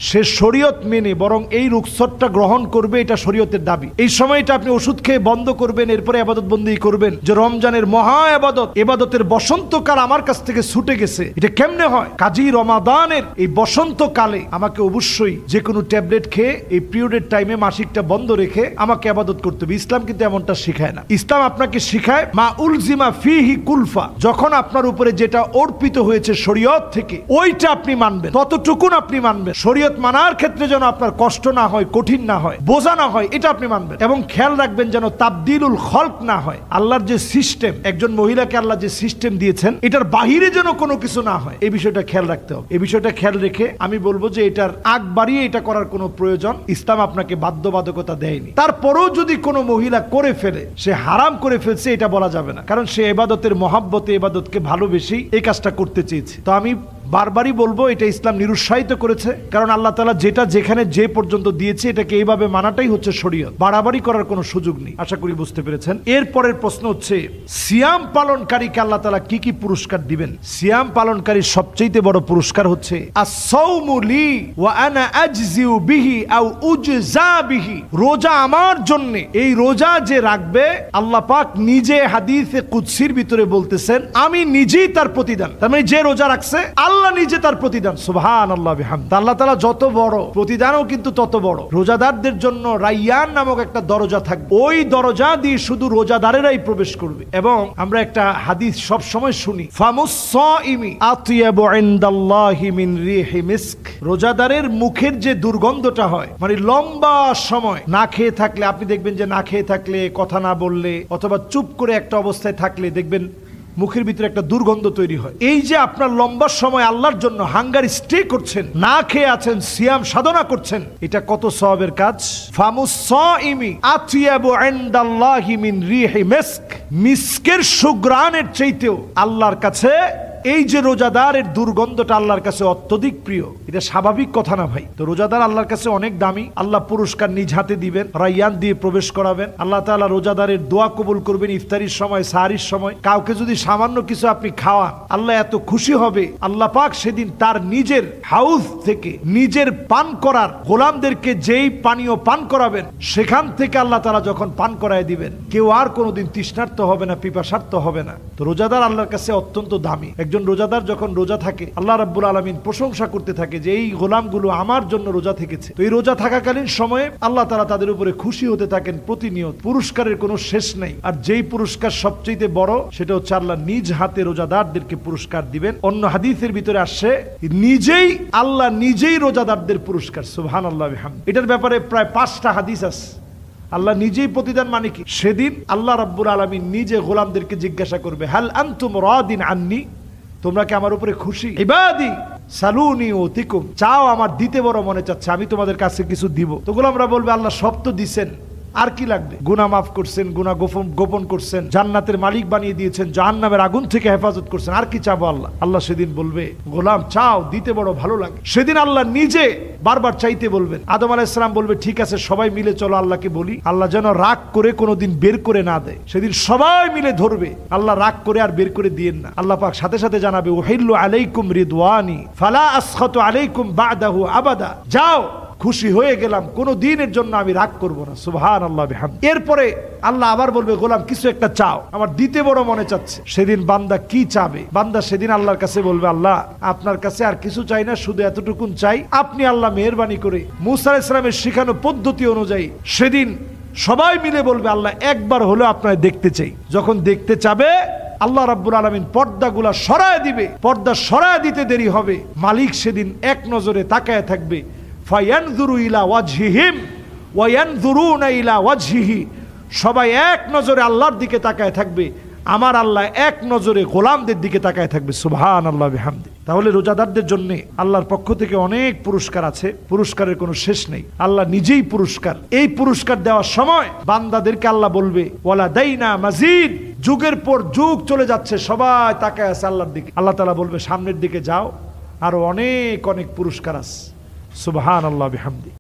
সে শরীয়ত মেনে বরং এই রুখসতটা গ্রহণ করবে, এটা শরীয়তের দাবি। এই সময়টা আপনি ওষুধ খেয়ে বন্ধ করবেন, এরপরে ইবাদত বন্দি করবেন যে রমজানের মহা ইবাদত, ইবাদতের বসন্তকাল আমার কাছ থেকে ছুটে গেছে। এটা কেমনে হয়? কাজী রমাদানের এই বসন্তকালে আমাকে অবশ্যই যে কোনো ট্যাবলেট খেয়ে এই পিরিয়ডের টাইমে মাসিকটা বন্ধ রেখে আমাকে ইবাদত করতে হবে। ইসলাম কিন্তু এমনটা শিখায় না। ইসলাম আপনাকে শিখায় মা উলজিমা ফিহি কুলফা, যখন আপনার উপরে যেটা অর্পিত হয়েছে শরীয়ত থেকে ওইটা আপনি মানবেন, ততটুকুন আপনি মানবেন। শরীয়ত মানার ক্ষেত্রে যেন আপনার কষ্ট না হয়, কঠিন না হয়, বোঝা না হয়, এটা আপনি মানবেন। এবং খেয়াল রাখবেন যেন তাবদিলুল খলক না হয়। আল্লাহর যে সিস্টেম, একজন মহিলাকে আল্লাহ যে সিস্টেম দিয়েছেন এটার বাহিরে যেন কোনো কিছু না হয়, এই বিষয়টা খেয়াল রাখতে হবে। এই বিষয়টা খেয়াল রেখে আমি বলবো যে এটার আগ বাড়িয়ে এটা করার কোনো প্রয়োজন ইসলাম আপনাকে বাধ্যবাধকতা দেয়নি। তারপরেও যদি কোনো মহিলা করে ফেলে, সে হারাম করে ফেলছে এটা বলা যাবে না, কারণ সে ইবাদতের মহব্বতে ইবাদতকে ভালোবেসেই এই কাজটা করতে চেয়েছে। তো আমি বারবারই বলবো এটা ইসলাম নিরুৎসাহিত করেছে, কারণ আল্লাহ তাআলা যেটা যেখানে যে পর্যন্ত দিয়েছে এটাকে এইভাবে মানাটাই হচ্ছে শরীয়ত। বাড়াবাড়ি করার কোনো সুযোগ নেই। আশা করি বুঝতে পেরেছেন। এরপরের প্রশ্ন হচ্ছে সিয়াম পালনকারীকে আল্লাহ তাআলা কি কি পুরস্কার দিবেন? সিয়াম পালনকারীর সবচেয়ে বড় পুরস্কার হচ্ছে আস-সাওমু লি ওয়া আনা আজজিউ বিহি আও উজজা বিহি, রোজা আমার জন্য। এই রোজা যে রাখবে আল্লাহ পাক নিজে হাদিসে কুদসির ভিতরে বলতেছেন আমি নিজেই তার প্রতিদান। তার মানে যে রোজা রাখছে আল্লাহ নিজে তার প্রতিদান। সুবহানাল্লাহ বিহামদি। আল্লাহ তাআলা যত বড়, প্রতিদানও কিন্তু তত বড়। রোজাদারদের জন্য রাইয়ান নামক একটা দরজা থাকবে, ওই দরজা দিয়ে শুধু রোজাদারেরাই প্রবেশ করবে। এবং আমরা একটা হাদিস সব সময় শুনি, ফামুস-সাইমি আতিয়াবু ইনদাল্লাহি মিন রিহি মিস্ক। রোজাদারের মুখের যে দুর্গন্ধটা হয়, মানে লম্বা সময় না খেয়ে থাকলে, আপনি দেখবেন যে না খেয়ে থাকলে, কথা না বললে অথবা চুপ করে একটা অবস্থায় থাকলে দেখবেন মুখের ভিতরে একটা দুর্গন্ধ তৈরি হয়। এই যে আপনার লম্বা সময় আল্লাহর জন্য হাঙ্গার স্টে করছেন, না খেয়ে আছেন, সিয়াম সাধনা করছেন, এটা কত সওয়াবের কাজ। ফামুস-সাইমি আতিয়াবু ইনদাল্লাহি মিন রিহি মিস্ক। মিস্কের সুঘ্রাণের চাইতেও আল্লাহর কাছে এই যে রোজাদারের দুর্গন্ধটা আল্লাহর কাছে অত্যধিক প্রিয়। এটা স্বাভাবিক কথা না ভাই। তো রোজাদার আল্লাহর কাছে অনেক দামি। আল্লাহ পুরস্কার নিজ হাতে দিবেন, রাইয়ান দিয়ে প্রবেশ করাবেন। আল্লাহ তাআলা রোজাদারের দোয়া কবুল করবেন ইফতারির সময়, সাহারির সময়। কাউকে যদি সামান্য কিছু আপনি খাওয়ান, আল্লাহ এত খুশি হবে, আল্লাহ পাক সেদিন তার নিজের হাউস থেকে নিজের পান করার গোলামদেরকে যেই পানীয় পান করাবেন, সেখান থেকে আল্লাহ তাআলা যখন পান করায় দিবেন, কেউ আর কোনোদিন তৃষ্ণার্ত হবে না, পিপাসার্ত হবে না। তো রোজাদার আল্লাহর কাছে অত্যন্ত দামি। একজন রোজাদার যখন রোজা থাকে, আল্লাহ রাব্বুল আলামিন প্রশংসা করতে থাকে যে এই গোলামগুলো আমার জন্য রোজা থেকেছে। তো এই রোজা থাকাকালীন সময়ে আল্লাহ তাআলা তাদের উপরে খুশি হতে থাকেন প্রতিনিয়ত। পুরস্কারের কোনো শেষ নেই। আর যেই পুরস্কার সবচেয়ে বড়, সেটা হচ্ছে আল্লাহ নিজ হাতে রোজাদারদেরকে পুরস্কার দিবেন। অন্য হাদিসের ভিতরে আসছে নিজেই আল্লাহ নিজেই রোজাদারদের পুরস্কার। সুবহানাল্লাহ বিহামদি। এটার ব্যাপারে প্রায় 5টা হাদিস আছে। আল্লাহ নিজেই প্রতিদান মানে কি? সেদিন আল্লাহ রাব্বুল আলামিন নিজে গোলামদেরকে জিজ্ঞাসা করবে, হাল আনতুম রাদিন আন্নি, তোমরা কি আমার উপরে খুশি? ইবাদি সালুনি ওতিকুম, চাও, আমার দিতে বড় মনে চাচ্ছে, আমি তোমাদের কাছে কিছু দিব। তো গোলামরা বলবে আল্লাহ সব তো দিছেন, আর কি লাগবে? গুনাহ মাফ করছেন, গুনাহ গোপন করছেন, জান্নাতের মালিক বানিয়ে দিয়েছেন, জাহান্নামের আগুন থেকে হেফাজত করছেন, আর কি চাবো আল্লাহ? আল্লাহ সেদিন বলবে গোলাম চাও, দিতে বড় ভালো লাগে। সেদিন আল্লাহ নিজে বারবার চাইতে বলবেন। আদম আলাইহিস সালাম বলবে ঠিক আছে সবাই মিলে চলো আল্লাহকে বলি, আল্লাহ যেন রাগ করে কোনোদিন বের করে না দেয়। সেদিন সবাই মিলে ধরবে, আল্লাহ রাগ করে আর বের করে দিয়েন না। আল্লাহ পাক সাথে সাথে জানাবে উহিল্লু আলাইকুম রিদওয়ানি ফালা আসখাতু আলাইকুম বা'দাহু আবাদা, যাও খুশি হয়ে গেলাম, কোন দিনের জন্য আমি রাগ করব না। সুবহানাল্লাহ বিহামদি। এরপরে আল্লাহ আবার বলবে গোলাম কিছু একটা চাও, আমার দিতে বড় মনে চাচ্ছে। সেদিন বান্দা কি চাবে? বান্দা সেদিন আল্লাহর কাছে বলবে আল্লাহ আপনার কাছে আর কিছু চাই না, শুধু এতটুকুন চাই, আপনি আল্লাহ মেহেরবানি করে মুসা আলাইহিস সালামের শেখানো পদ্ধতি অনুযায়ী সেদিন সবাই মিলে বলবে আল্লাহ একবার হলেও আপনার দেখতে চাই। যখন দেখতে চাবে আল্লাহ রাব্বুল আলামিন পর্দাগুলা সরায় দিবে। পর্দা সরায় দিতে দেরি হবে, মালিক সেদিন এক নজরে তাকায় থাকবে। ফায়ানজুরু ইলা ওয়াজহিহিম ওয়া ইয়ানজুরুনা ইলা ওয়াজহিহি, সবাই এক নজরে আল্লাহর দিকে তাকায় থাকবে, আমার আল্লাহ এক নজরে গোলামদের দিকে তাকায় থাকবে। সুবহানাল্লাহ বিহামদি। তাহলে রোজাদারদের জন্য আল্লাহর পক্ষ থেকে অনেক পুরস্কার আছে, পুরস্কারের কোনো শেষ নেই। আল্লাহ নিজেই পুরস্কার। এই পুরস্কার দেওয়ার সময় বান্দাদেরকে আল্লাহ বলবে ওয়ালা দাইনা মাজিদ, যুগের পর যুগ চলে যাচ্ছে, সবাই তাকায় আছে আল্লাহর দিকে। আল্লাহ তাআলা বলবে সামনের দিকে যাও, আরো অনেক অনেক পুরস্কার আছে। সুবহানাল্লাহ বিহামদি।